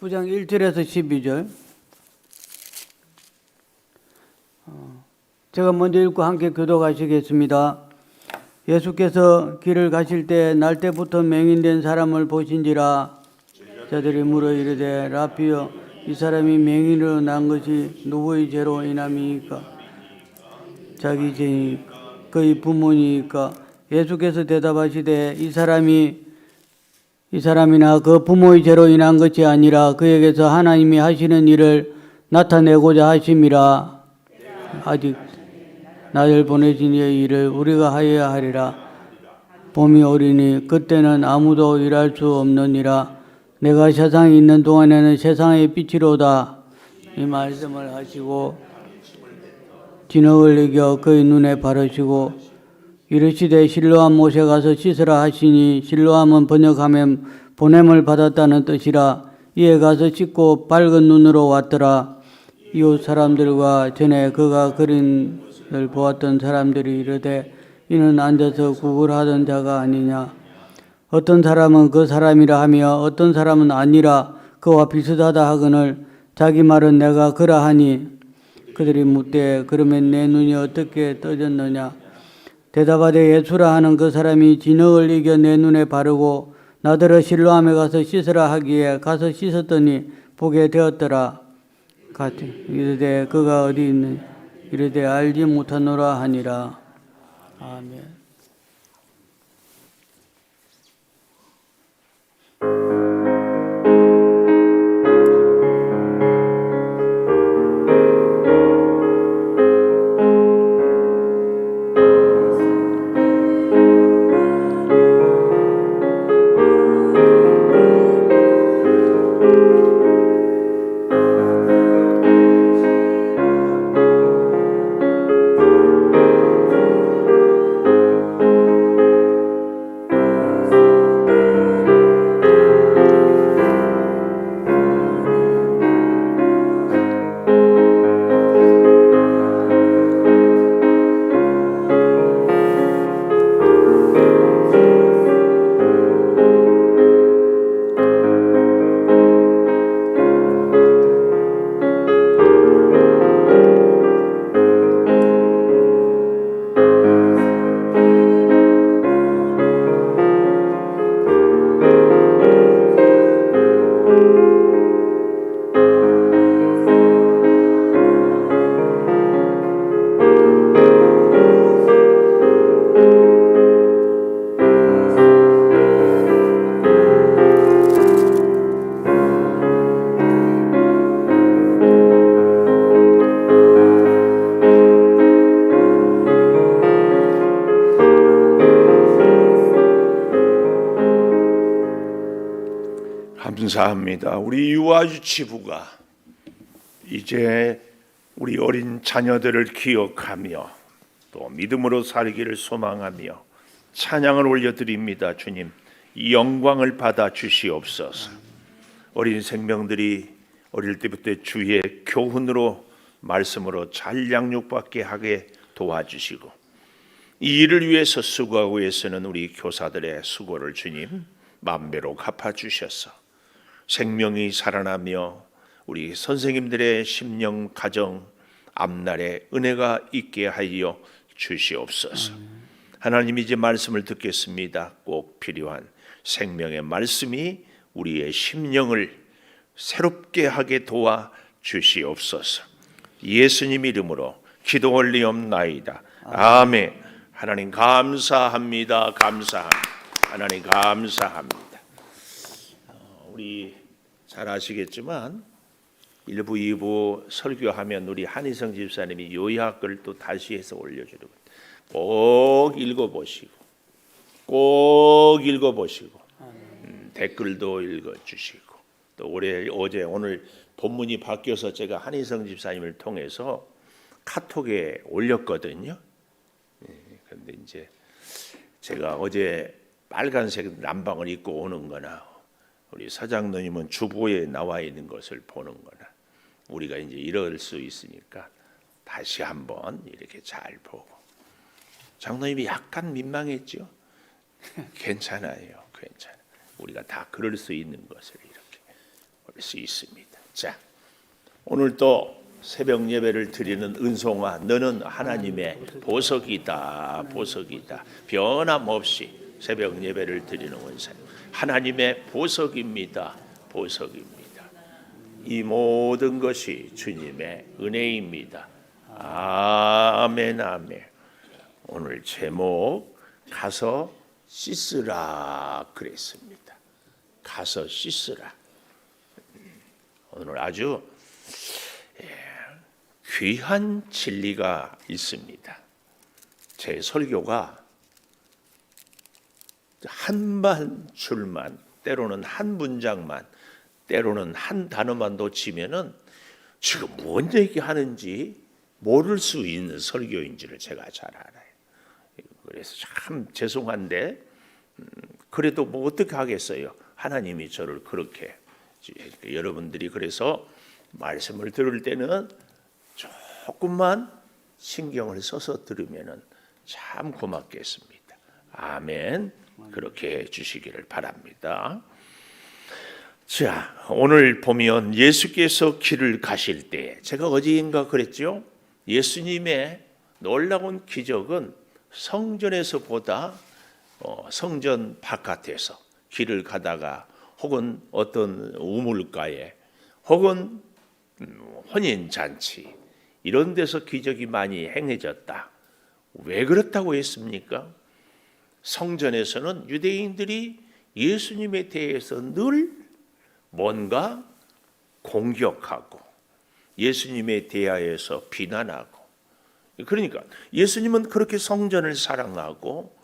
9장 1절에서 12절. 제가 먼저 읽고 함께 교독하시겠습니다. 예수께서 길을 가실 때 날때부터 맹인된 사람을 보신지라. 자들이 물어 이르되 라피여, 이 사람이 맹인으로 난 것이 누구의 죄로 인함이니까? 자기 죄이니까? 그의 부모니까? 예수께서 대답하시되 이 사람이나 그 부모의 죄로 인한 것이 아니라 그에게서 하나님이 하시는 일을 나타내고자 하심이라. 아직 나를 보내신 이의 일을 우리가 하여야 하리라. 봄이 오리니 그때는 아무도 일할 수 없느니라. 내가 세상에 있는 동안에는 세상의 빛이로다. 이 말씀을 하시고 진흙을 이겨 그의 눈에 바르시고 이르시되 실로암 못에 가서 씻으라 하시니, 실로암은 번역하면 보냄을 받았다는 뜻이라. 이에 가서 씻고 밝은 눈으로 왔더라. 이웃 사람들과 전에 그가 그림을 보았던 사람들이 이르되 이는 앉아서 구걸하던 자가 아니냐. 어떤 사람은 그 사람이라 하며 어떤 사람은 아니라 그와 비슷하다 하거늘 자기 말은 내가 그러하니. 그들이 묻되 그러면 내 눈이 어떻게 떠졌느냐. 대답하되 예수라 하는 그 사람이 진흙을 이겨 내 눈에 바르고 나더러 실로암에 가서 씻으라 하기에 가서 씻었더니 보게 되었더라. 같이 이르되 그가 어디 있느냐. 이르되 알지 못하노라 하니라. 아멘. 감사합니다. 우리 유아유치부가 이제 우리 어린 자녀들을 기억하며 또 믿음으로 살기를 소망하며 찬양을 올려드립니다. 주님, 이 영광을 받아 주시옵소서. 어린 생명들이 어릴 때부터 주의 교훈으로 말씀으로 잘 양육받게 하게 도와주시고 이 일을 위해서 수고하고 계시는 우리 교사들의 수고를 주님 만배로 갚아주셔서 생명이 살아나며 우리 선생님들의 심령 가정 앞날에 은혜가 있게 하여 주시옵소서. 하나님, 이제 말씀을 듣겠습니다. 꼭 필요한 생명의 말씀이 우리의 심령을 새롭게 하게 도와 주시옵소서. 예수님 이름으로 기도 올리옵나이다. 아멘. 하나님 감사합니다. 하나님 감사합니다. 우리 잘 아시겠지만 1부, 2부 설교하면 우리 한희성 집사님이 요약을 또 다시 해서 올려주는 것. 꼭 읽어보시고 댓글도 읽어주시고 또 어제 오늘 본문이 바뀌어서 제가 한희성 집사님을 통해서 카톡에 올렸거든요. 그런데 이제 제가 어제 빨간색 남방을 입고 오는 거나 우리 사장님은 주보에 나와 있는 것을 보는 거나 우리가 이제 이럴 수 있으니까 다시 한번 이렇게 잘 보고. 장로님이 약간 민망했죠? 괜찮아요. 우리가 다 그럴 수 있는 것을 이렇게 수 있습니다. 자, 오늘 또 새벽 예배를 드리는 은송아, 너는 하나님의 보석이다, 보석이다. 변함없이 새벽 예배를 드리는 원사, 하나님의 보석입니다, 보석입니다. 이 모든 것이 주님의 은혜입니다. 아멘, 아멘. 오늘 제목 가서 씻으라 그랬습니다. 가서 씻으라. 오늘 아주 귀한 진리가 있습니다. 제 설교가 한 줄만, 때로는 한 문장만, 때로는 한 단어만 놓치면은 지금 뭔 얘기하는지 모를 수 있는 설교인지를 제가 잘 알아요. 그래서 참 죄송한데 그래도 뭐 어떻게 하겠어요. 하나님이 저를 그렇게, 여러분들이 그래서 말씀을 들을 때는 조금만 신경을 써서 들으면은 참 고맙겠습니다. 아멘. 그렇게 해주시기를 바랍니다. 자, 오늘 보면 예수께서 길을 가실 때, 제가 어제인가 그랬죠? 예수님의 놀라운 기적은 성전에서보다 성전 바깥에서 길을 가다가 혹은 어떤 우물가에 혹은 혼인잔치 이런 데서 기적이 많이 행해졌다. 왜 그렇다고 했습니까? 성전에서는 유대인들이 예수님에 대해서 늘 뭔가 공격하고 예수님에 대하여서 비난하고, 그러니까 예수님은 그렇게 성전을 사랑하고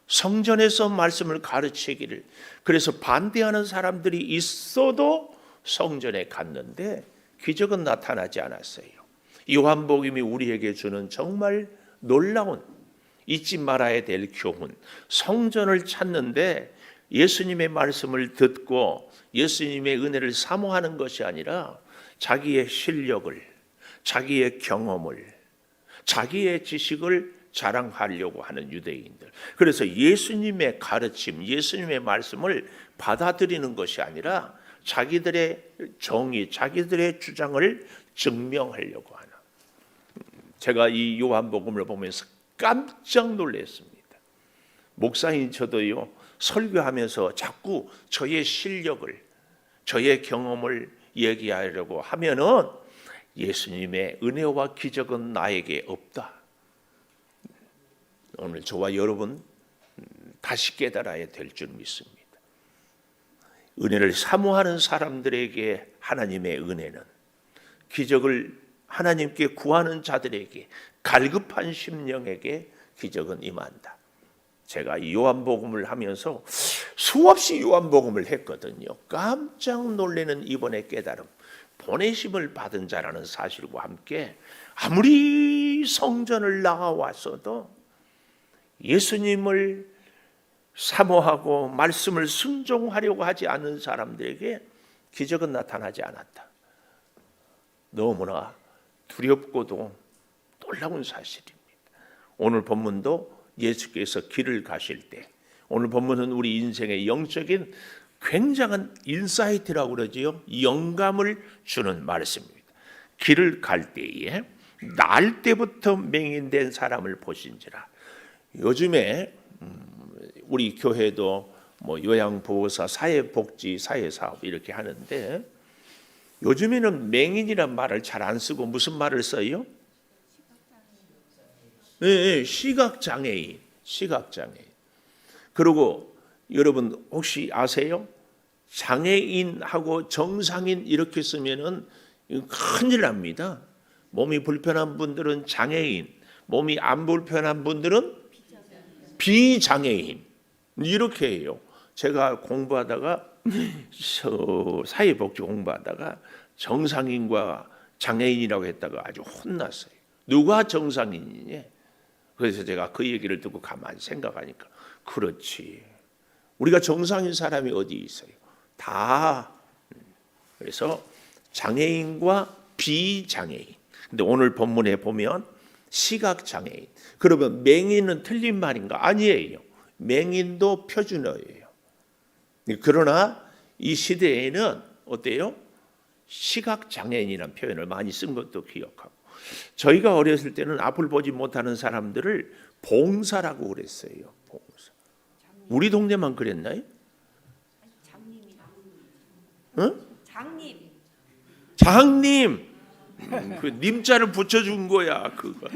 성전에서 말씀을 가르치기를, 그래서 반대하는 사람들이 있어도 성전에 갔는데 기적은 나타나지 않았어요. 요한복음이 우리에게 주는 정말 놀라운, 잊지 말아야 될 교훈, 성전을 찾는데 예수님의 말씀을 듣고 예수님의 은혜를 사모하는 것이 아니라 자기의 실력을, 자기의 경험을, 자기의 지식을 자랑하려고 하는 유대인들. 그래서 예수님의 가르침, 예수님의 말씀을 받아들이는 것이 아니라 자기들의 정의, 자기들의 주장을 증명하려고 하는. 제가 이 요한복음을 보면서 깜짝 놀랐습니다. 목사인 저도요, 설교하면서 자꾸 저의 실력을, 저의 경험을 얘기하려고 하면은 예수님의 은혜와 기적은 나에게 없다. 오늘 저와 여러분 다시 깨달아야 될 줄 믿습니다. 은혜를 사모하는 사람들에게 하나님의 은혜는, 기적을 하나님께 구하는 자들에게, 갈급한 심령에게 기적은 임한다. 제가 이 요한복음을 하면서 수없이 요한복음을 했거든요. 깜짝 놀라는 이번의 깨달음, 보내심을 받은 자라는 사실과 함께 아무리 성전을 나와왔어도 예수님을 사모하고 말씀을 순종하려고 하지 않는 사람들에게 기적은 나타나지 않았다. 너무나 두렵고도 놀라운 사실입니다. 오늘 본문도 예수께서 길을 가실 때, 오늘 본문은 우리 인생의 영적인 굉장한 인사이트라고 그러지요. 영감을 주는 말씀입니다. 길을 갈 때에 날 때부터 맹인된 사람을 보신지라. 요즘에 우리 교회도 뭐 요양보호사, 사회복지, 사회사업 이렇게 하는데 요즘에는 맹인이란 말을 잘 안 쓰고 무슨 말을 써요? 네, 시각장애인, 시각장애인. 그리고 여러분 혹시 아세요? 장애인하고 정상인 이렇게 쓰면은 큰일 납니다. 몸이 불편한 분들은 장애인, 몸이 안 불편한 분들은 비장애인 이렇게 해요. 제가 공부하다가 사회복지 공부하다가 정상인과 장애인이라고 했다가 아주 혼났어요. 누가 정상인이냐? 그래서 제가 그 얘기를 듣고 가만히 생각하니까 그렇지. 우리가 정상인 사람이 어디 있어요? 다. 그래서 장애인과 비장애인. 근데 오늘 본문에 보면 시각장애인. 그러면 맹인은 틀린 말인가? 아니에요. 맹인도 표준어예요. 그러나 이 시대에는 어때요? 시각장애인이라는 표현을 많이 쓴 것도 기억하고, 저희가 어렸을 때는 앞을 보지 못하는 사람들을 봉사라고 그랬어요. 봉사. 우리 동네만 그랬나요? 응? 장님. 그 님자를 붙여준 거야 그거.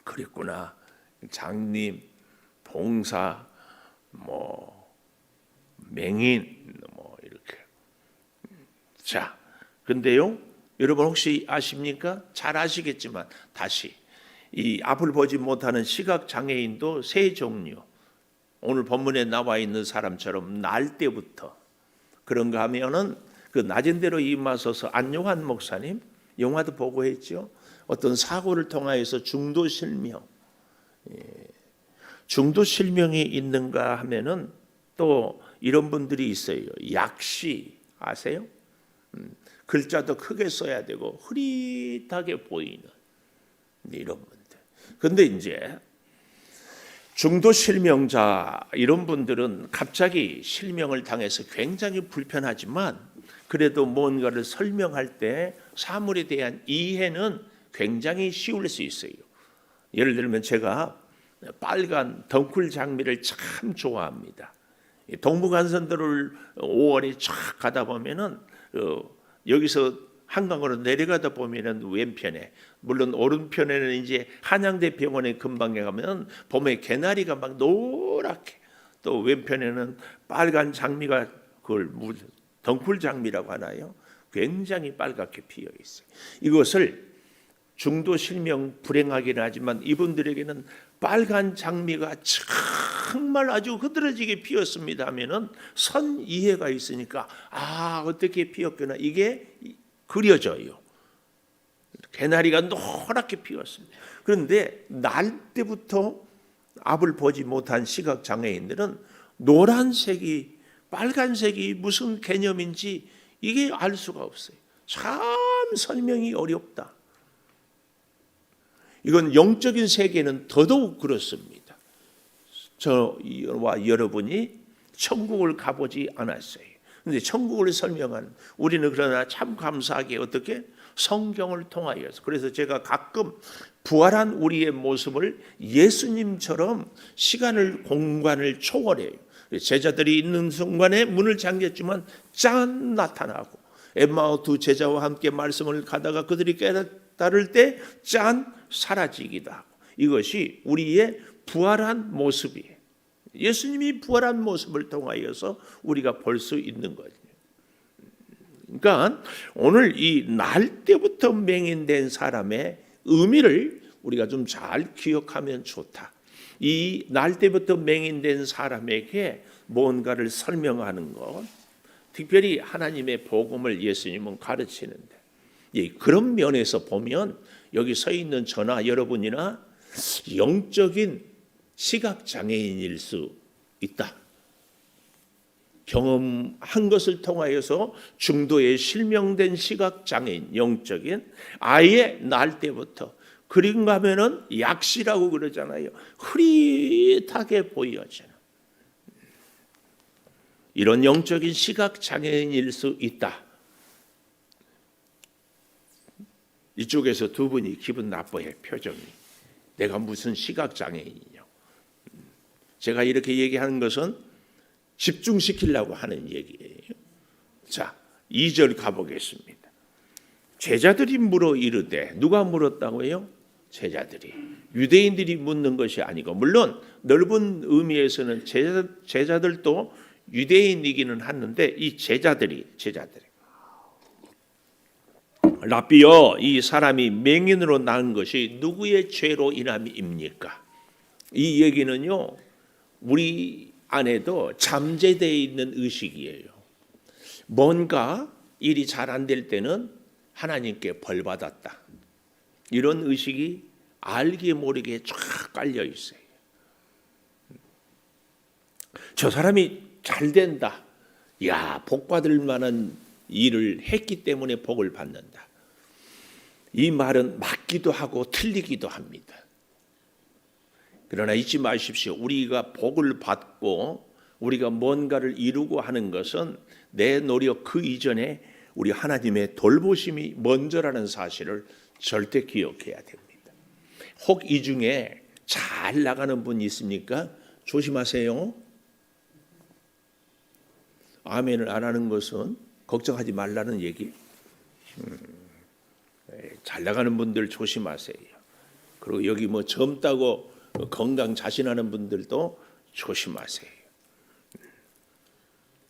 그랬구나. 장님, 봉사, 맹인, 이렇게. 자, 근데요, 여러분 혹시 아십니까? 잘 아시겠지만 다시 이 앞을 보지 못하는 시각 장애인도 세 종류. 오늘 본문에 나와 있는 사람처럼 날 때부터 그런가 하면은 그 낮은 대로 임하소서 안요한 목사님 영화도 보고 했죠. 어떤 사고를 통하여서 중도 실명, 중도 실명이 있는가 하면은 또 이런 분들이 있어요. 약시 아세요? 글자도 크게 써야 되고 흐릿하게 보이는 이런 분들. 근데 이제 중도 실명자 이런 분들은 갑자기 실명을 당해서 굉장히 불편하지만 그래도 뭔가를 설명할 때 사물에 대한 이해는 굉장히 쉬울 수 있어요. 예를 들면 제가 빨간 덩쿨 장미를 참 좋아합니다. 동부간선도를 5월에 쫙 가다 보면은 여기서 한강으로 내려가다 보면은 왼편에, 물론 오른편에는 이제 한양대 병원에 근방에 가면 봄에 개나리가 막 노랗게, 또 왼편에는 빨간 장미가 그걸 덩쿨 장미라고 하나요? 굉장히 빨갛게 피어 있어요. 이것을 중도 실명 불행하긴 하지만 이분들에게는 빨간 장미가 정말 아주 흐드러지게 피었습니다 하면은 선 이해가 있으니까 어떻게 피었구나 이게 그려져요. 개나리가 노랗게 피었습니다. 그런데 날 때부터 앞을 보지 못한 시각 장애인들은 노란색이 빨간색이 무슨 개념인지 이게 알 수가 없어요. 참 설명이 어렵다. 이건 영적인 세계는 더더욱 그렇습니다. 저와 여러분이 천국을 가보지 않았어요. 그런데 천국을 설명하는 우리는 그러나 참 감사하게 어떻게 성경을 통하여서, 그래서 제가 가끔 부활한 우리의 모습을 예수님처럼 시간을 공간을 초월해요. 제자들이 있는 순간에 문을 잠겼지만 짠 나타나고, 엠마오 두 제자와 함께 말씀을 가다가 그들이 깨달을 때 짠 사라지기도 하고, 이것이 우리의 부활한 모습이에요. 예수님이 부활한 모습을 통하여서 우리가 볼 수 있는 거죠. 그러니까 오늘 이 날 때부터 맹인된 사람의 의미를 우리가 좀 잘 기억하면 좋다. 이 날 때부터 맹인된 사람에게 뭔가를 설명하는 것, 특별히 하나님의 복음을 예수님은 가르치는데, 그런 면에서 보면 여기 서 있는 저나 여러분이나 영적인 시각장애인일 수 있다. 경험한 것을 통하여서 중도에 실명된 시각장애인, 영적인, 아예 날 때부터, 그런가 하면은 약시라고 그러잖아요. 흐릿하게 보여지는 이런 영적인 시각장애인일 수 있다. 이쪽에서 두 분이 기분 나빠해, 표정이. 내가 무슨 시각장애인이냐. 제가 이렇게 얘기하는 것은 집중시키려고 하는 얘기예요. 자, 2절 가보겠습니다. 제자들이 물어 이르되, 누가 물었다고요? 제자들이. 유대인들이 묻는 것이 아니고, 물론 넓은 의미에서는 제자들도 유대인이기는 하는데, 이 제자들이 라비여, 이 사람이 맹인으로 낳은 것이 누구의 죄로 인함입니까? 이 얘기는요, 우리 안에도 잠재되어 있는 의식이에요. 뭔가 일이 잘 안 될 때는 하나님께 벌 받았다. 이런 의식이 알게 모르게 쫙 깔려 있어요. 저 사람이 잘 된다. 복 받을 만한 일을 했기 때문에 복을 받는다. 이 말은 맞기도 하고 틀리기도 합니다. 그러나 잊지 마십시오. 우리가 복을 받고 우리가 뭔가를 이루고 하는 것은 내 노력 그 이전에 우리 하나님의 돌보심이 먼저라는 사실을 절대 기억해야 됩니다. 혹 이 중에 잘 나가는 분이 있습니까? 조심하세요. 아멘을 안 하는 것은 걱정하지 말라는 얘기. 잘 나가는 분들 조심하세요. 그리고 여기 뭐 젊다고 건강 자신하는 분들도 조심하세요.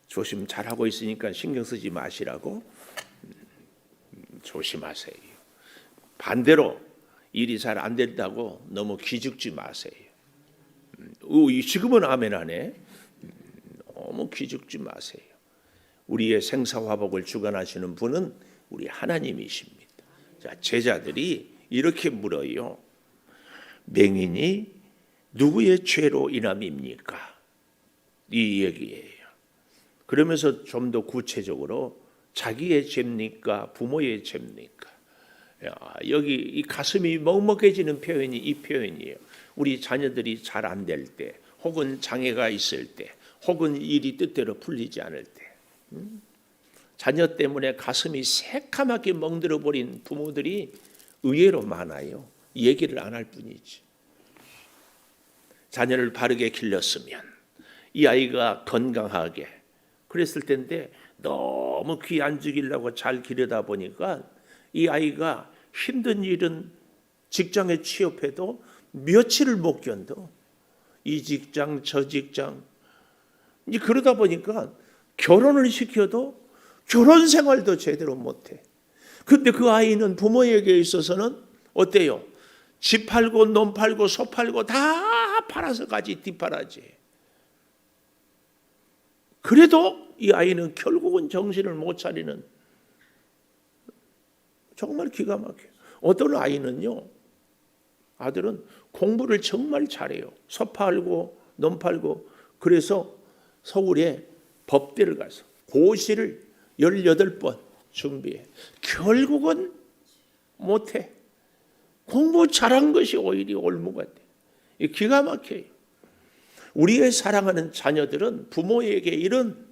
조심 잘하고 있으니까 신경 쓰지 마시라고. 조심하세요. 반대로 일이 잘 안 된다고 너무 기죽지 마세요. 지금은 아멘 하네. 너무 기죽지 마세요. 우리의 생사화복을 주관하시는 분은 우리 하나님이십니다. 자, 제자들이 이렇게 물어요. 맹인이 누구의 죄로 인함입니까? 이 얘기예요. 그러면서 좀 더 구체적으로 자기의 죄입니까? 부모의 죄입니까? 여기 이 가슴이 먹먹해지는 표현이 이 표현이에요. 우리 자녀들이 잘 안 될 때, 혹은 장애가 있을 때, 혹은 일이 뜻대로 풀리지 않을 때, 자녀 때문에 가슴이 새카맣게 멍들어 버린 부모들이 의외로 많아요. 얘기를 안 할 뿐이지. 자녀를 바르게 길렀으면 이 아이가 건강하게 그랬을 텐데 너무 귀 안 죽이려고 잘 기르다 보니까 이 아이가 힘든 일은 직장에 취업해도 며칠을 못 견뎌. 이 직장 저 직장. 이제 그러다 보니까 결혼을 시켜도 결혼 생활도 제대로 못해. 근데 그 아이는 부모에게 있어서는 어때요? 집 팔고 놈 팔고 소 팔고 다 팔아서까지 뒷바라지. 그래도 이 아이는 결국은 정신을 못 차리는, 정말 기가 막혀요. 어떤 아이는요, 아들은 공부를 정말 잘해요. 소 팔고 놈 팔고. 그래서 서울에 법대를 가서 고시를 18번 준비해. 결국은 못해. 공부 잘한 것이 오히려 올무가 돼. 기가 막혀요. 우리의 사랑하는 자녀들은 부모에게 이런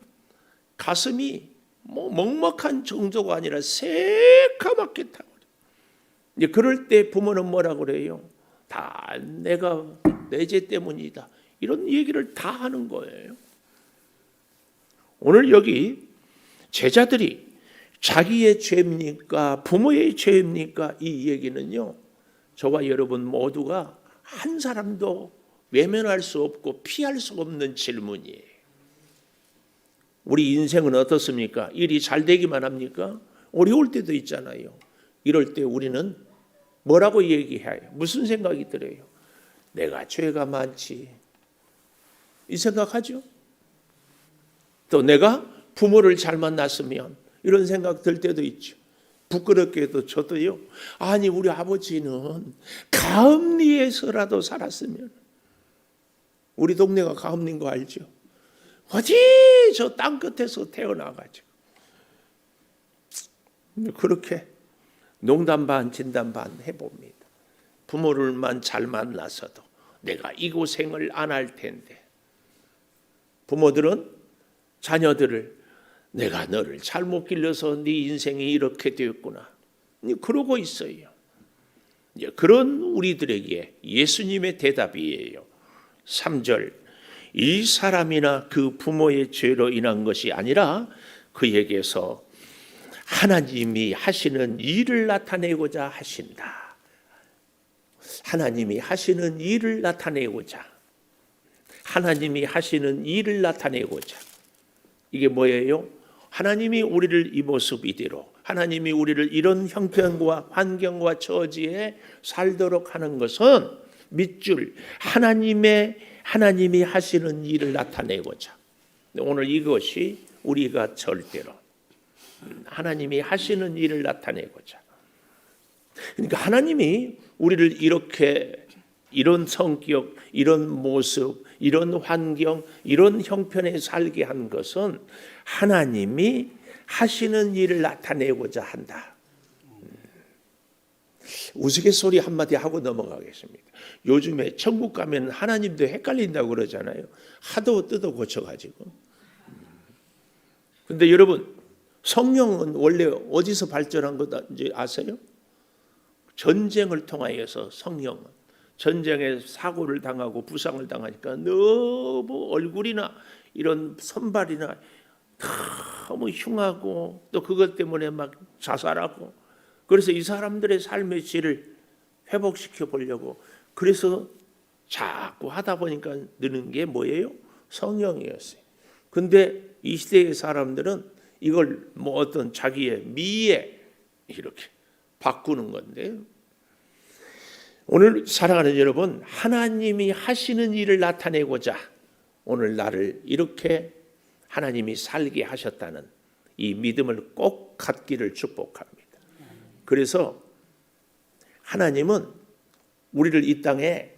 가슴이 먹먹한 정도가 아니라 새카맣게 타버려. 이제 그럴 때 부모는 뭐라고 그래요? 다 내가 내 죄 때문이다. 이런 얘기를 다 하는 거예요. 오늘 여기 제자들이 자기의 죄입니까? 부모의 죄입니까? 이 얘기는요, 저와 여러분 모두가 한 사람도 외면할 수 없고 피할 수 없는 질문이에요. 우리 인생은 어떻습니까? 일이 잘 되기만 합니까? 어려울 때도 있잖아요. 이럴 때 우리는 뭐라고 얘기해요? 무슨 생각이 들어요? 내가 죄가 많지. 이 생각하죠? 또 내가 부모를 잘 만났으면 이런 생각 들 때도 있죠. 부끄럽게도 저도요. 아니 우리 아버지는 가음리에서라도 살았으면. 우리 동네가 가음리인 거 알죠? 어디 저 땅끝에서 태어나가지고 그렇게 농담 반 진담 반 해봅니다. 부모를만 잘 만나서도 내가 이 고생을 안 할 텐데. 부모들은 자녀들을 내가 너를 잘못 길러서 네 인생이 이렇게 되었구나. 그러고 있어요. 그런 우리들에게 예수님의 대답이에요. 3절, 이 사람이나 그 부모의 죄로 인한 것이 아니라 그에게서 하나님이 하시는 일을 나타내고자 하신다. 하나님이 하시는 일을 나타내고자. 하나님이 하시는 일을 나타내고자. 이게 뭐예요? 하나님이 우리를 이 모습 이대로, 하나님이 우리를 이런 형편과 환경과 처지에 살도록 하는 것은 밑줄 하나님이 하시는 일을 나타내고자. 오늘 이것이 우리가 절대로 하나님이 하시는 일을 나타내고자. 그러니까 하나님이 우리를 이렇게 이런 성격, 이런 모습, 이런 환경, 이런 형편에 살게 한 것은 하나님이 하시는 일을 나타내고자 한다. 우스갯소리 한마디 하고 넘어가겠습니다. 요즘에 천국 가면 하나님도 헷갈린다고 그러잖아요. 하도 뜯어 고쳐가지고. 근데 여러분, 성령은 원래 어디서 발전한 건지 아세요? 전쟁을 통하여서 성령은 전쟁에 사고를 당하고 부상을 당하니까 너무 얼굴이나 이런 선발이나 너무 흉하고 또 그것 때문에 막 자살하고, 그래서 이 사람들의 삶의 질을 회복시켜 보려고 그래서 자꾸 하다 보니까 느는 게 뭐예요? 성령이었어요. 근데 이 시대의 사람들은 이걸 뭐 어떤 자기의 미에 이렇게 바꾸는 건데요. 오늘 사랑하는 여러분, 하나님이 하시는 일을 나타내고자 오늘 나를 이렇게 하나님이 살게 하셨다는 이 믿음을 꼭 갖기를 축복합니다. 그래서 하나님은 우리를 이 땅에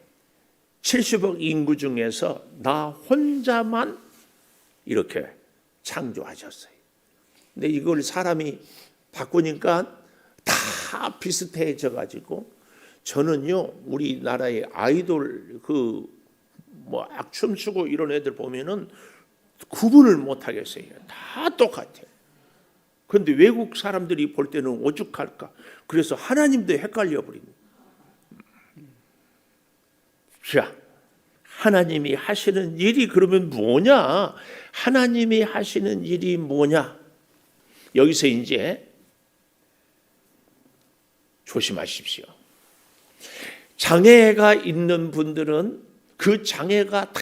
70억 인구 중에서 나 혼자만 이렇게 창조하셨어요. 근데 이걸 사람이 바꾸니까 다 비슷해져 가지고, 저는요 우리나라의 아이돌 뭐 춤추고 이런 애들 보면은 구분을 못 하겠어요. 다 똑같아요. 그런데 외국 사람들이 볼 때는 오죽할까. 그래서 하나님도 헷갈려 버립니다. 자, 하나님이 하시는 일이 그러면 뭐냐? 하나님이 하시는 일이 뭐냐? 여기서 이제 조심하십시오. 장애가 있는 분들은 그 장애가 다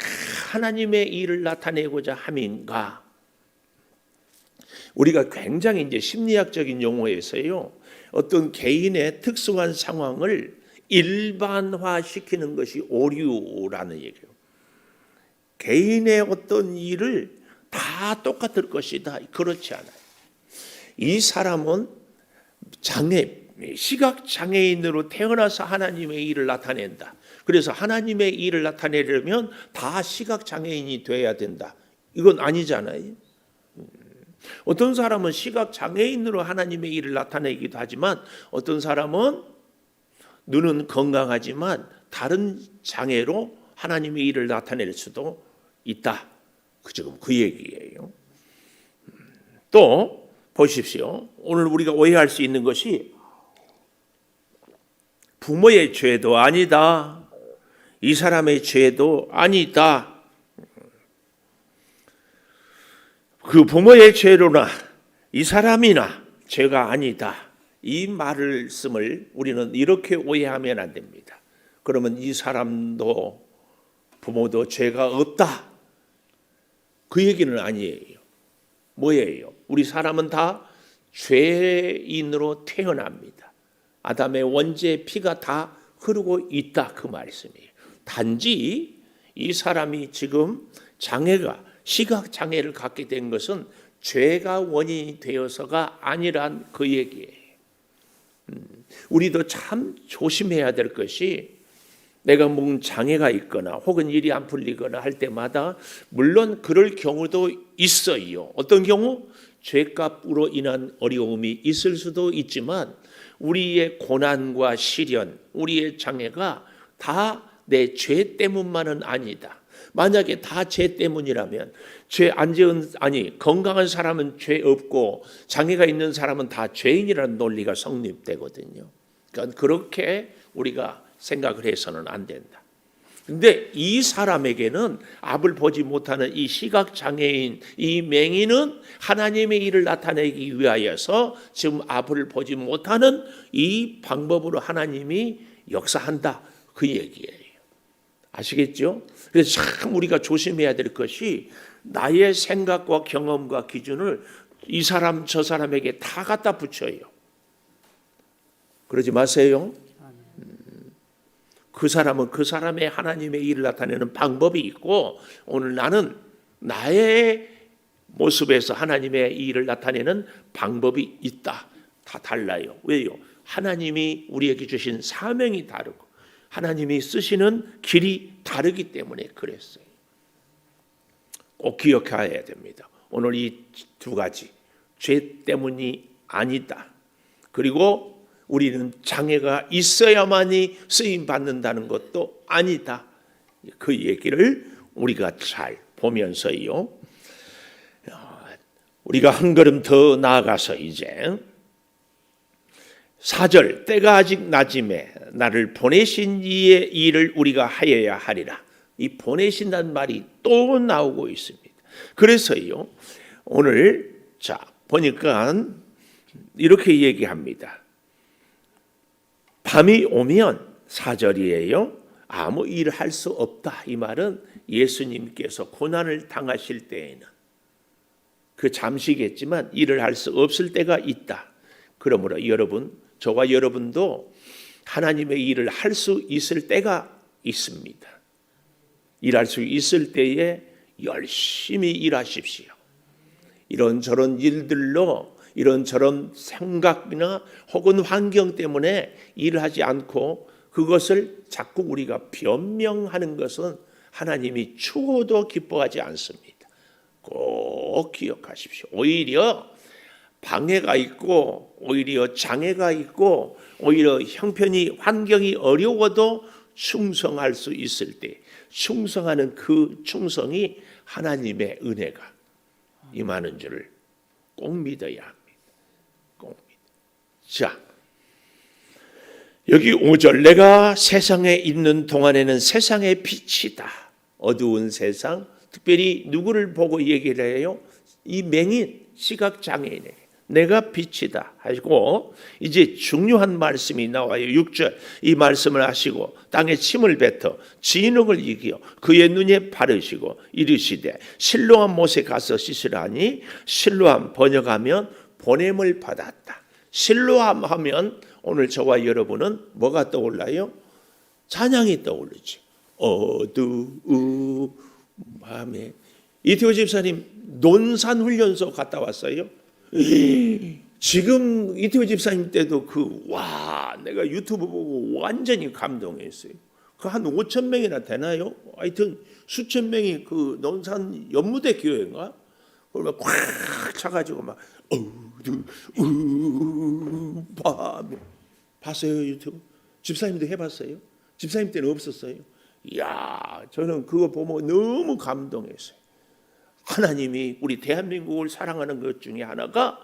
하나님의 일을 나타내고자 함인가? 우리가 굉장히 이제 심리학적인 용어에서요, 어떤 개인의 특수한 상황을 일반화시키는 것이 오류라는 얘기예요. 개인의 어떤 일을 다 똑같을 것이다. 그렇지 않아요. 이 사람은 시각 장애인으로 태어나서 하나님의 일을 나타낸다. 그래서 하나님의 일을 나타내려면 다 시각 장애인이 돼야 된다. 이건 아니잖아요. 어떤 사람은 시각 장애인으로 하나님의 일을 나타내기도 하지만, 어떤 사람은 눈은 건강하지만 다른 장애로 하나님의 일을 나타낼 수도 있다. 지금 그 얘기예요. 또 보십시오. 오늘 우리가 오해할 수 있는 것이 부모의 죄도 아니다. 이 사람의 죄도 아니다. 그 부모의 죄로나 이 사람이나 죄가 아니다. 이 말씀을 우리는 이렇게 오해하면 안 됩니다. 그러면 이 사람도 부모도 죄가 없다. 그 얘기는 아니에요. 뭐예요? 우리 사람은 다 죄인으로 태어납니다. 아담의 원죄의 피가 다 흐르고 있다. 그 말씀이에요. 단지 이 사람이 지금 시각 장애를 갖게 된 것은 죄가 원인이 되어서가 아니란 그 얘기예요. 우리도 참 조심해야 될 것이, 내가 뭔 장애가 있거나 혹은 일이 안 풀리거나 할 때마다 물론 그럴 경우도 있어요. 어떤 경우? 죄값으로 인한 어려움이 있을 수도 있지만, 우리의 고난과 시련, 우리의 장애가 다 내 죄 때문만은 아니다. 만약에 다 죄 때문이라면 건강한 사람은 죄 없고 장애가 있는 사람은 다 죄인이라는 논리가 성립되거든요. 그러니까 그렇게 우리가 생각을 해서는 안 된다. 근데 이 사람에게는 앞을 보지 못하는 이 시각 장애인, 이 맹인은 하나님의 일을 나타내기 위하여서 지금 앞을 보지 못하는 이 방법으로 하나님이 역사한다. 그 얘기예요. 아시겠죠? 그래서 참 우리가 조심해야 될 것이, 나의 생각과 경험과 기준을 이 사람 저 사람에게 다 갖다 붙여요. 그러지 마세요. 그 사람은 그 사람의 하나님의 일을 나타내는 방법이 있고, 오늘 나는 나의 모습에서 하나님의 일을 나타내는 방법이 있다. 다 달라요. 왜요? 하나님이 우리에게 주신 사명이 다르고 하나님이 쓰시는 길이 다르기 때문에 그랬어요. 꼭 기억해야 됩니다. 오늘 이 두 가지, 죄 때문이 아니다. 그리고 우리는 장애가 있어야만이 쓰임 받는다는 것도 아니다. 그 얘기를 우리가 잘 보면서요, 우리가 한 걸음 더 나아가서 이제 4절 때가 아직 낮음에 나를 보내신 이의 일을 우리가 하여야 하리라. 이 보내신다는 말이 또 나오고 있습니다. 그래서요 오늘 자 보니까 이렇게 얘기합니다. 밤이 오면 4절이에요. 아무 일을 할 수 없다. 이 말은 예수님께서 고난을 당하실 때에는 그 잠시겠지만 일을 할 수 없을 때가 있다. 그러므로 여러분, 저와 여러분도 하나님의 일을 할 수 있을 때가 있습니다. 일할 수 있을 때에 열심히 일하십시오. 이런저런 일들로 이런저런 생각이나 혹은 환경 때문에 일을 하지 않고 그것을 자꾸 우리가 변명하는 것은 하나님이 추호도 기뻐하지 않습니다. 꼭 기억하십시오. 오히려 방해가 있고 오히려 장애가 있고 오히려 형편이 환경이 어려워도 충성할 수 있을 때 충성하는 그 충성이 하나님의 은혜가 임하는 줄을 꼭 믿어야 합니다. 꼭 믿어. 자, 여기 5절 내가 세상에 있는 동안에는 세상의 빛이다. 어두운 세상, 특별히 누구를 보고 얘기를 해요? 이 맹인, 시각장애인에게 내가 빛이다 하시고 이제 중요한 말씀이 나와요. 6절 이 말씀을 하시고 땅에 침을 뱉어 진흙을 이겨 그의 눈에 바르시고 이르시되 실로암 못에 가서 씻으라 하니 실로암 번역하면 보냄을 받았다. 실로암 하면 오늘 저와 여러분은 뭐가 떠올라요? 찬양이 떠오르죠. 어두운 밤에 이태호 집사님 논산훈련소 갔다 왔어요. 지금 이태호 집사님 때도 내가 유튜브 보고 완전히 감동했어요. 그 한 5천 명이나 되나요? 하여튼 수천 명이 그 논산 연무대 교회인가? 그걸 꽉 차가지고 막 밤에 봤어요 유튜브? 집사님도 해봤어요? 집사님 때는 없었어요? 이야, 저는 그거 보면 너무 감동했어요. 하나님이 우리 대한민국을 사랑하는 것 중에 하나가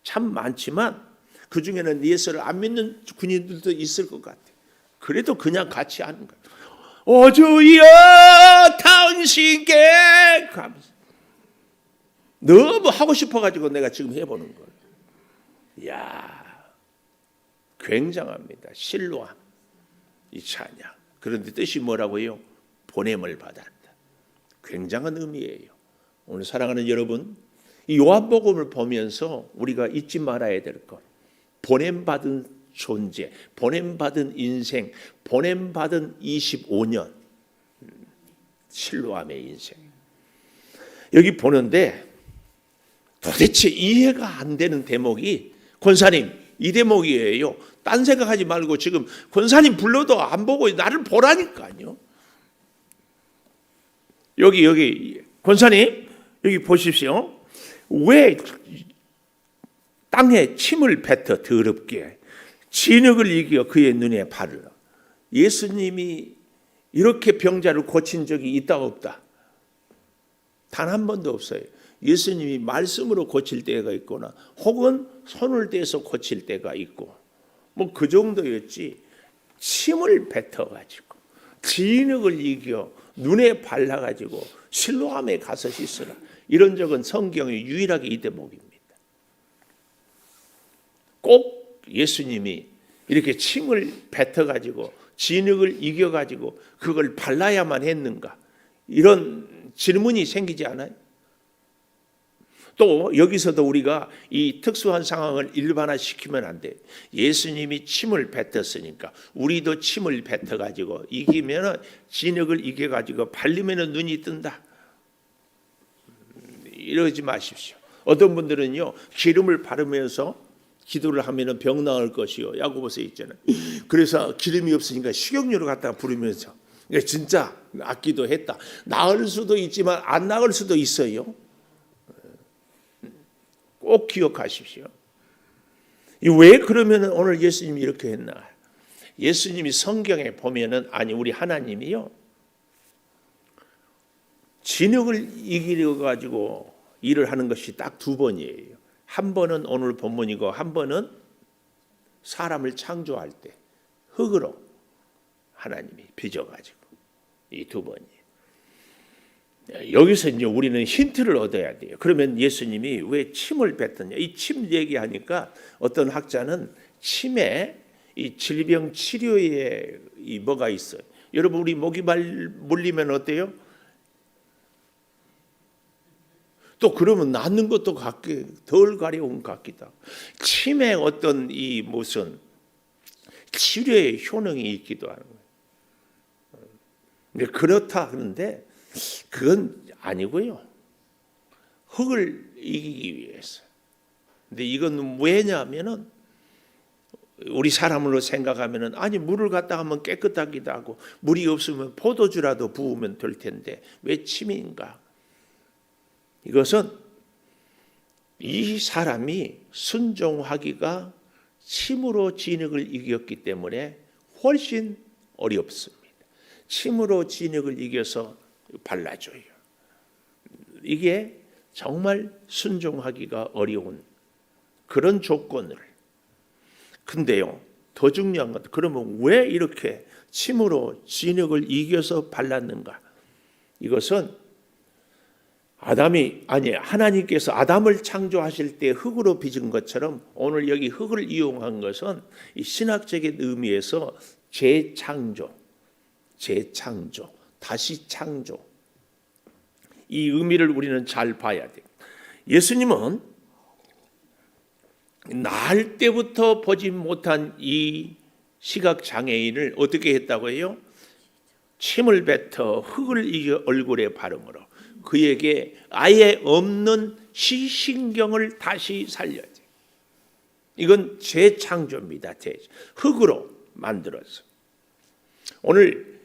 참 많지만 그 중에는 예수를 안 믿는 군인들도 있을 것 같아요. 그래도 그냥 같이 하는 거예요. 주여 당신께 감사. 너무 하고 싶어가지고 내가 지금 해보는 거예요. 이야, 굉장합니다. 실로암 이 찬양. 그런데 뜻이 뭐라고요? 보냄을 받았다. 굉장한 의미예요. 오늘 사랑하는 여러분, 이 요한복음을 보면서 우리가 잊지 말아야 될 것, 보냄받은 존재, 보냄받은 인생, 보냄받은 25년, 실로암의 인생. 여기 보는데 도대체 이해가 안 되는 대목이 권사님 이 대목이에요. 딴 생각하지 말고 지금 권사님 불러도 안 보고 나를 보라니까요. 여기 권사님 여기 보십시오. 왜 땅에 침을 뱉어 더럽게 진흙을 이겨 그의 눈에 바르라. 예수님이 이렇게 병자를 고친 적이 있다 없다? 단 한 번도 없어요. 예수님이 말씀으로 고칠 때가 있거나 혹은 손을 대서 고칠 때가 있고 뭐 그 정도였지 침을 뱉어가지고 진흙을 이겨 눈에 발라가지고 실로암에 가서 씻으라. 이런 적은 성경에 유일하게 이 대목입니다. 꼭 예수님이 이렇게 침을 뱉어가지고 진흙을 이겨가지고 그걸 발라야만 했는가? 이런 질문이 생기지 않아요? 또 여기서도 우리가 이 특수한 상황을 일반화시키면 안 돼. 예수님이 침을 뱉었으니까 우리도 침을 뱉어가지고 이기면은 진흙을 이겨가지고 발리면은 눈이 뜬다. 이러지 마십시오. 어떤 분들은요 기름을 바르면서 기도를 하면은 병 나을 것이요. 야고보서에 있잖아요. 그래서 기름이 없으니까 식용유를 갖다가 부르면서 진짜 낫기도 했다. 나을 수도 있지만 안 나을 수도 있어요. 꼭 기억하십시오. 왜 그러면 오늘 예수님이 이렇게 했나? 예수님이 성경에 보면은 아니 우리 하나님이요 진흙을 이기려 가지고 일을 하는 것이 딱 두 번이에요. 한 번은 오늘 본문이고 한 번은 사람을 창조할 때 흙으로 하나님이 빚어가지고 이 두 번이에요. 여기서 이제 우리는 힌트를 얻어야 돼요. 그러면 예수님이 왜 침을 뱉었냐? 이 침 얘기하니까 어떤 학자는 침에 이 질병 치료에 이 뭐가 있어요. 여러분 우리 모기 물리면 어때요? 또 그러면 낫는 것도 덜 가려운 것 같기도 하고 침에 어떤 이 무슨 치료의 효능이 있기도 하는 거예요. 근데 그렇다 하는데 그건 아니고요. 흙을 이기기 위해서. 근데 이건 왜냐하면은 우리 사람으로 생각하면은 아니 물을 갖다 하면 깨끗하기도 하고 물이 없으면 포도주라도 부으면 될 텐데 왜 침인가? 이것은 이 사람이 순종하기가 침으로 진흙을 이겼기 때문에 훨씬 어렵습니다. 침으로 진흙을 이겨서 발라줘요. 이게 정말 순종하기가 어려운 그런 조건을. 근데요, 더 중요한 것, 그러면 왜 이렇게 침으로 진흙을 이겨서 발랐는가? 이것은 하나님께서 아담을 창조하실 때 흙으로 빚은 것처럼 오늘 여기 흙을 이용한 것은 이 신학적인 의미에서 재창조, 다시 창조. 이 의미를 우리는 잘 봐야 돼요. 예수님은 날 때부터 보지 못한 이 시각 장애인을 어떻게 했다고 해요? 침을 뱉어 흙을 이겨 얼굴에 바르므로 그에게 아예 없는 시신경을 다시 살려야 돼요. 이건 재창조입니다. 흙으로 만들어서. 오늘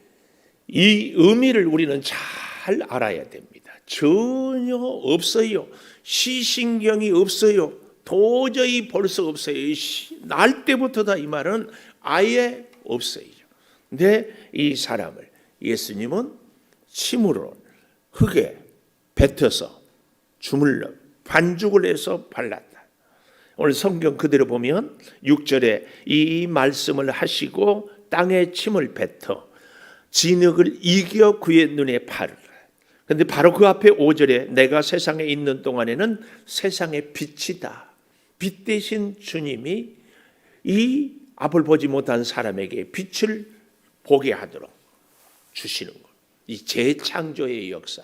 이 의미를 우리는 잘 알아야 됩니다. 전혀 없어요. 시신경이 없어요. 도저히 볼 수 없어요. 날 때부터다 이 말은 아예 없어요. 근데 이 사람을 예수님은 침으로 흙에 뱉어서 주물러 반죽을 해서 발랐다. 오늘 성경 그대로 보면 6절에 이 말씀을 하시고 땅에 침을 뱉어 진흙을 이겨 그의 눈에 바르라. 그런데 바로 그 앞에 5절에 내가 세상에 있는 동안에는 세상의 빛이다. 빛 대신 주님이 이 앞을 보지 못한 사람에게 빛을 보게 하도록 주시는 것. 이 재창조의 역사.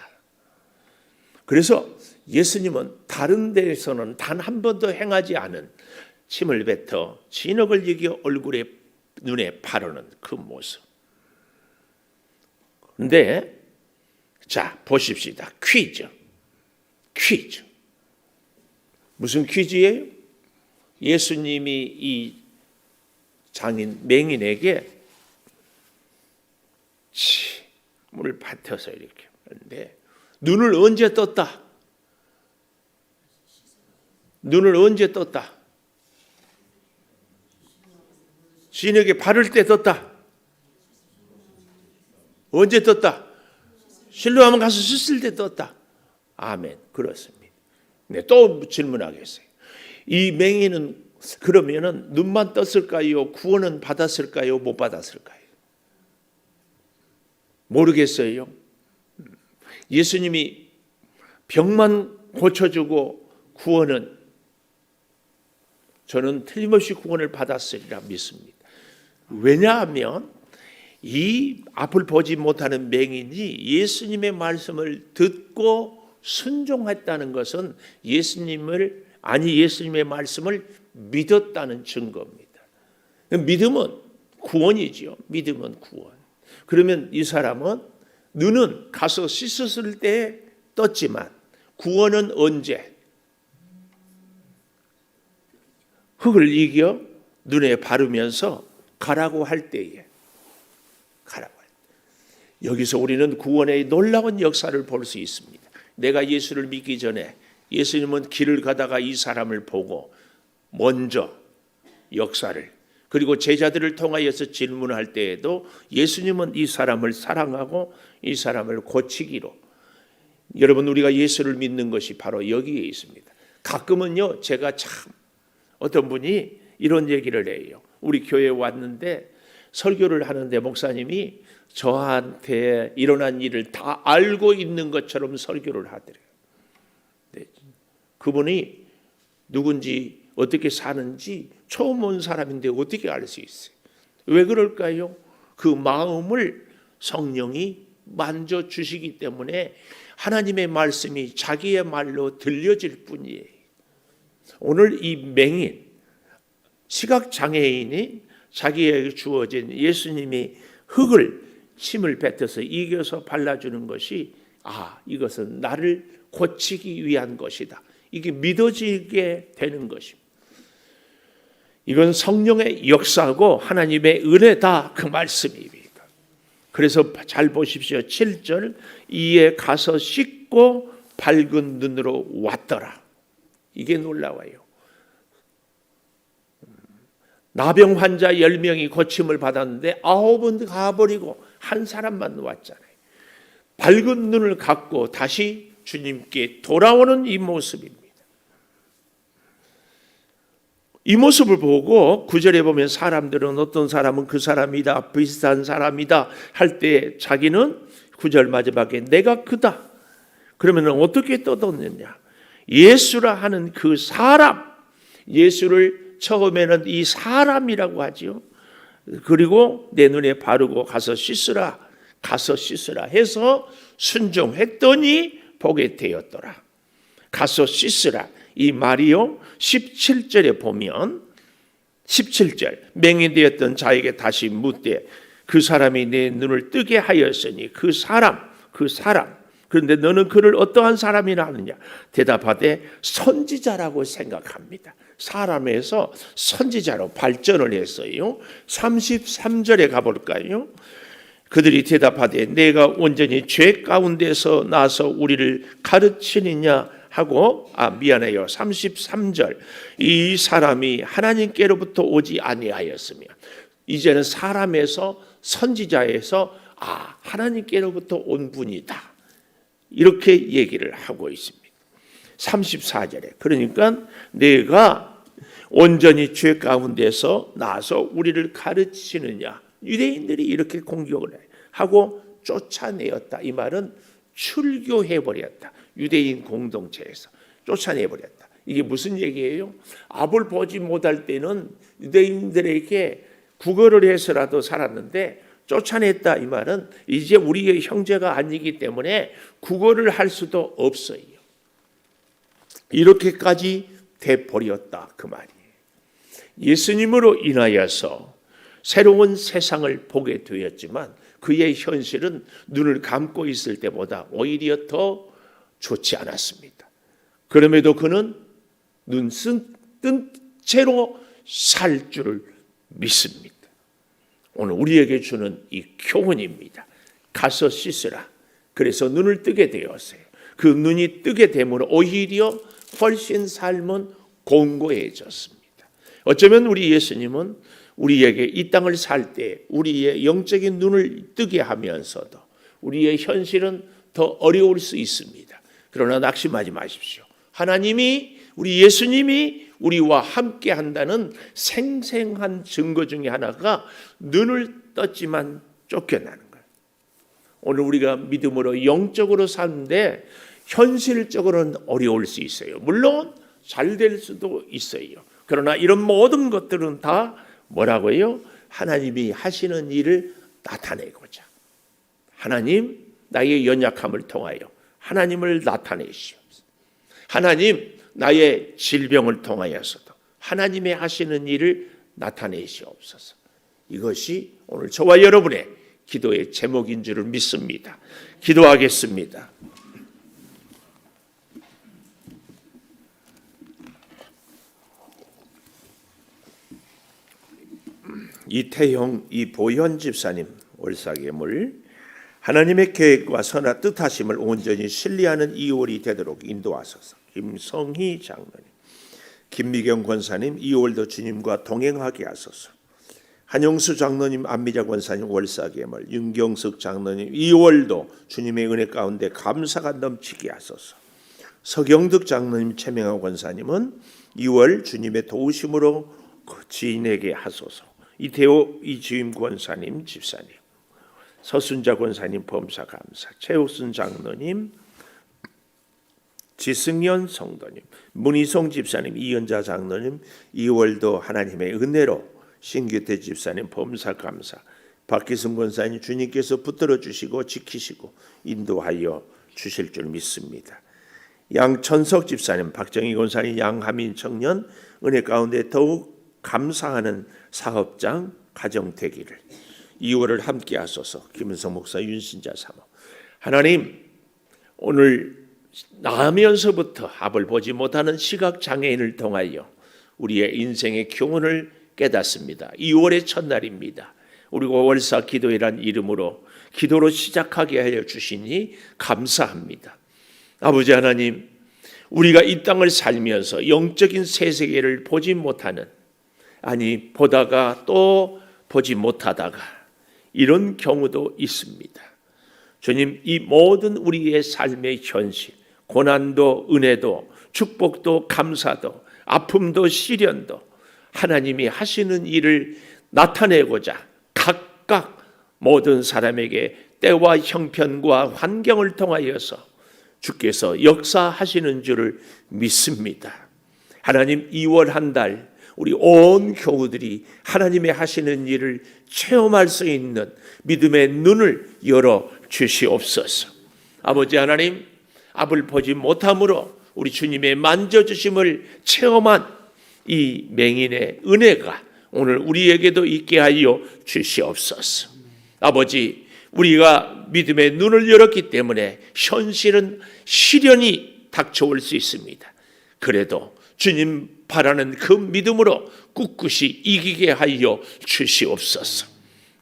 그래서 예수님은 다른 데에서는 단 한 번도 행하지 않은 침을 뱉어 진흙을 이겨 얼굴에 눈에 바르는 그 모습. 그런데 자 보십시다. 퀴즈. 무슨 퀴즈예요? 예수님이 이 맹인에게 침을 뱉어서 이렇게 하는데 눈을 언제 떴다? 진흙에 바를 때 떴다. 언제 떴다? 실로암 가서 씻을 때 떴다. 아멘. 그렇습니다. 네, 또 질문하겠어요. 이 맹인은 그러면은 눈만 떴을까요? 구원은 받았을까요? 못 받았을까요? 모르겠어요. 예수님이 병만 고쳐주고 구원은 저는 틀림없이 구원을 받았으리라 믿습니다. 왜냐하면 이 앞을 보지 못하는 맹인이 예수님의 말씀을 듣고 순종했다는 것은 예수님의 말씀을 믿었다는 증거입니다. 믿음은 구원이죠. 믿음은 구원. 그러면 이 사람은 눈은 가서 씻었을 때 떴지만 구원은 언제? 흙을 이겨 눈에 바르면서 가라고 할 때에. 여기서 우리는 구원의 놀라운 역사를 볼 수 있습니다. 내가 예수를 믿기 전에 예수님은 길을 가다가 이 사람을 보고 먼저 역사를 그리고 제자들을 통하여서 질문할 때에도 예수님은 이 사람을 사랑하고 이 사람을 고치기로 여러분, 우리가 예수를 믿는 것이 바로 여기에 있습니다. 가끔은요, 제가 참 어떤 분이 이런 얘기를 해요. 우리 교회에 왔는데 설교를 하는데 목사님이 저한테 일어난 일을 다 알고 있는 것처럼 설교를 하더래요. 네. 그분이 누군지 어떻게 사는지 처음 온 사람인데 어떻게 알 수 있어요? 왜 그럴까요? 그 마음을 성령이 만져주시기 때문에 하나님의 말씀이 자기의 말로 들려질 뿐이에요. 오늘 이 맹인, 시각장애인이 자기에게 주어진 예수님이 흙을 침을 뱉어서 이겨서 발라주는 것이 이것은 나를 고치기 위한 것이다. 이게 믿어지게 되는 것입니다. 이건 성령의 역사고 하나님의 은혜다, 그 말씀입니다. 그래서 잘 보십시오. 7절, 이에 가서 씻고 밝은 눈으로 왔더라. 이게 놀라워요. 나병 환자 10명이 고침을 받았는데 9은 가버리고 한 사람만 왔잖아요. 밝은 눈을 갖고 다시 주님께 돌아오는 이 모습입니다. 이 모습을 보고 9절에 보면 사람들은 어떤 사람은 그 사람이다, 비슷한 사람이다 할 때 자기는 9절 마지막에 내가 그다. 그러면 어떻게 떠들느냐? 예수라 하는 그 사람, 예수를 처음에는 이 사람이라고 하지요. 그리고 내 눈에 바르고 가서 씻으라 해서 순종했더니 보게 되었더라. 가서 씻으라. 이 말이요, 17절에 보면 17절, 맹인되었던 자에게 다시 묻되 그 사람이 내 눈을 뜨게 하였으니 그 사람 그런데 너는 그를 어떠한 사람이라 하느냐? 대답하되 선지자라고 생각합니다. 사람에서 선지자로 발전을 했어요. 33절에 가볼까요? 그들이 대답하되 내가 온전히 죄 가운데서 나서 우리를 가르치느냐 하고 33절, 이 사람이 하나님께로부터 오지 아니하였으며, 이제는 사람에서 선지자에서 하나님께로부터 온 분이다, 이렇게 얘기를 하고 있습니다. 34절에 그러니까 내가 온전히 죄 가운데서 나서 우리를 가르치느냐, 유대인들이 이렇게 공격을 하고 쫓아내었다. 이 말은 출교해버렸다. 유대인 공동체에서 쫓아내버렸다. 이게 무슨 얘기예요? 앞을 보지 못할 때는 유대인들에게 구걸을 해서라도 살았는데 쫓아냈다. 이 말은 이제 우리의 형제가 아니기 때문에 구걸을 할 수도 없어요. 이렇게까지 돼버렸다, 그 말이에요. 예수님으로 인하여서 새로운 세상을 보게 되었지만 그의 현실은 눈을 감고 있을 때보다 오히려 더 좋지 않았습니다. 그럼에도 그는 눈 뜬 채로 살 줄을 믿습니다. 오늘 우리에게 주는 이 교훈입니다. 가서 씻으라. 그래서 눈을 뜨게 되었어요. 그 눈이 뜨게 되므로 오히려 훨씬 삶은 공고해졌습니다. 어쩌면 우리 예수님은 우리에게 이 땅을 살 때 우리의 영적인 눈을 뜨게 하면서도 우리의 현실은 더 어려울 수 있습니다. 그러나 낙심하지 마십시오. 하나님이, 우리 예수님이 우리와 함께 한다는 생생한 증거 중에 하나가 눈을 떴지만 쫓겨나는 거예요. 오늘 우리가 믿음으로 영적으로 사는데 현실적으로는 어려울 수 있어요. 물론 잘 될 수도 있어요. 그러나 이런 모든 것들은 다 뭐라고요? 하나님이 하시는 일을 나타내고자, 하나님 나의 연약함을 통하여 하나님을 나타내시옵소서. 하나님 나의 질병을 통하여서도 하나님의 하시는 일을 나타내시옵소서. 이것이 오늘 저와 여러분의 기도의 제목인 줄을 믿습니다. 기도하겠습니다. 이태형, 이보현 집사님 월사계물, 하나님의 계획과 선한 뜻하심을 온전히 신뢰하는 2월이 되도록 인도하소서. 김성희 장로님, 김미경 권사님 2월도 주님과 동행하게 하소서. 한영수 장로님, 안미자 권사님 월사개월, 윤경석 장로님 2월도 주님의 은혜 가운데 감사가 넘치게 하소서. 서경득 장로님, 최명환 권사님은 2월 주님의 도우심으로 지인에게 하소서. 이태호 이주임 권사님 집사님, 서순자 권사님 범사 감사, 최옥순 장로님, 지승연 성도님, 문희송 집사님, 이은자 장로님 2월도 하나님의 은혜로 신규태 집사님 범사 감사, 박기승 권사님 주님께서 붙들어 주시고 지키시고 인도하여 주실 줄 믿습니다. 양천석 집사님, 박정희 권사님, 양하민 청년 은혜 가운데 더욱 감사하는 사업장 가정 되기를 2월을 함께 하소서. 김은성 목사, 윤신자 사모. 하나님, 오늘 나면서부터 앞을 보지 못하는 시각 장애인을 통하여 우리의 인생의 교훈을 깨닫습니다. 2월의 첫날입니다. 우리가 월사 기도회란 이름으로 기도로 시작하게 하여 주시니 감사합니다. 아버지 하나님, 우리가 이 땅을 살면서 영적인 세계를 보지 못하는, 아니 보다가 또 보지 못하다가 이런 경우도 있습니다. 주님, 이 모든 우리의 삶의 현실, 고난도 은혜도 축복도 감사도 아픔도 시련도 하나님이 하시는 일을 나타내고자 각각 모든 사람에게 때와 형편과 환경을 통하여서 주께서 역사하시는 줄을 믿습니다. 하나님, 2월 한 달 우리 온 교우들이 하나님의 하시는 일을 체험할 수 있는 믿음의 눈을 열어 주시옵소서. 아버지 하나님, 앞을 보지 못함으로 우리 주님의 만져주심을 체험한 이 맹인의 은혜가 오늘 우리에게도 있게 하여 주시옵소서. 아버지, 우리가 믿음의 눈을 열었기 때문에 현실은 시련이 닥쳐올 수 있습니다. 그래도 주님 바라는 그 믿음으로 꿋꿋이 이기게 하여 주시옵소서.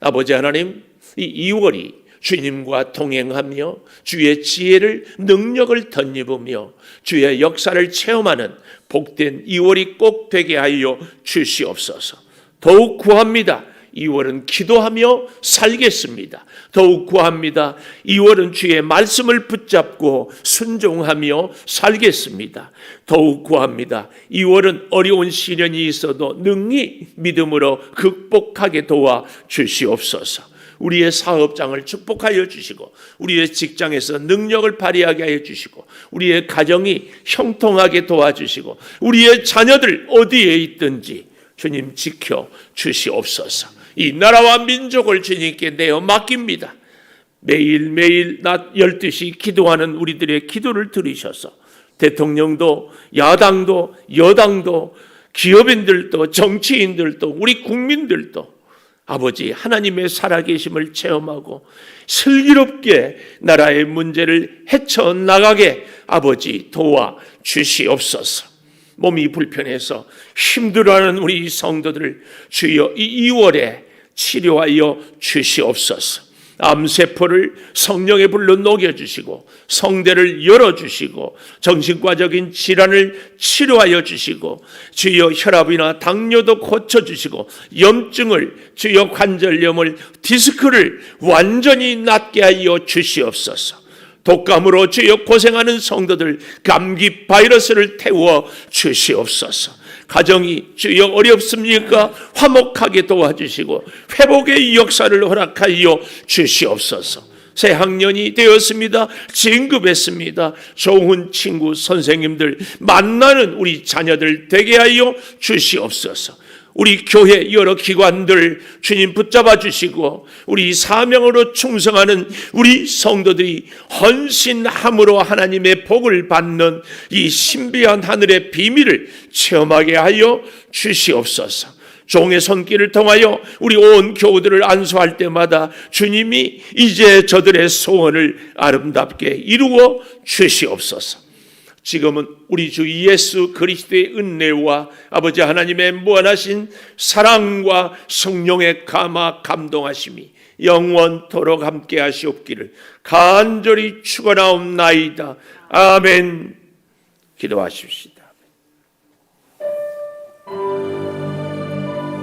아버지 하나님, 이 2월이 주님과 동행하며 주의 지혜를, 능력을 덧입으며 주의 역사를 체험하는 복된 2월이 꼭 되게 하여 주시옵소서. 더욱 구합니다. 2월은 기도하며 살겠습니다. 더욱 구합니다. 2월은 주의 말씀을 붙잡고 순종하며 살겠습니다. 더욱 구합니다. 2월은 어려운 시련이 있어도 능히 믿음으로 극복하게 도와 주시옵소서. 우리의 사업장을 축복하여 주시고 우리의 직장에서 능력을 발휘하게 하여 주시고 우리의 가정이 형통하게 도와주시고 우리의 자녀들 어디에 있든지 주님 지켜 주시옵소서. 이 나라와 민족을 주님께 내어 맡깁니다. 매일매일 낮 12시 기도하는 우리들의 기도를 들으셔서 대통령도 야당도 여당도 기업인들도 정치인들도 우리 국민들도 아버지 하나님의 살아계심을 체험하고 슬기롭게 나라의 문제를 헤쳐나가게 아버지 도와 주시옵소서. 몸이 불편해서 힘들어하는 우리 성도들 주여 이 2월에 치료하여 주시옵소서. 암세포를 성령의 불로 녹여주시고 성대를 열어주시고 정신과적인 질환을 치료하여 주시고 주여 혈압이나 당뇨도 고쳐주시고 염증을 주여 관절염을 디스크를 완전히 낫게 하여 주시옵소서. 독감으로 주여 고생하는 성도들 감기 바이러스를 태워 주시옵소서. 가정이 주여 어렵습니까? 화목하게 도와주시고 회복의 역사를 허락하여 주시옵소서. 새 학년이 되었습니다. 진급했습니다. 좋은 친구 선생님들 만나는 우리 자녀들 되게 하여 주시옵소서. 우리 교회 여러 기관들 주님 붙잡아 주시고 우리 사명으로 충성하는 우리 성도들이 헌신함으로 하나님의 복을 받는 이 신비한 하늘의 비밀을 체험하게 하여 주시옵소서. 종의 손길을 통하여 우리 온 교우들을 안수할 때마다 주님이 이제 저들의 소원을 아름답게 이루어 주시옵소서. 지금은 우리 주 예수 그리스도의 은혜와 아버지 하나님의 무한하신 사랑과 성령의 감화 감동하심이 영원토록 함께 하시옵기를 간절히 축원하옵나이다. 아멘. 기도하십시다.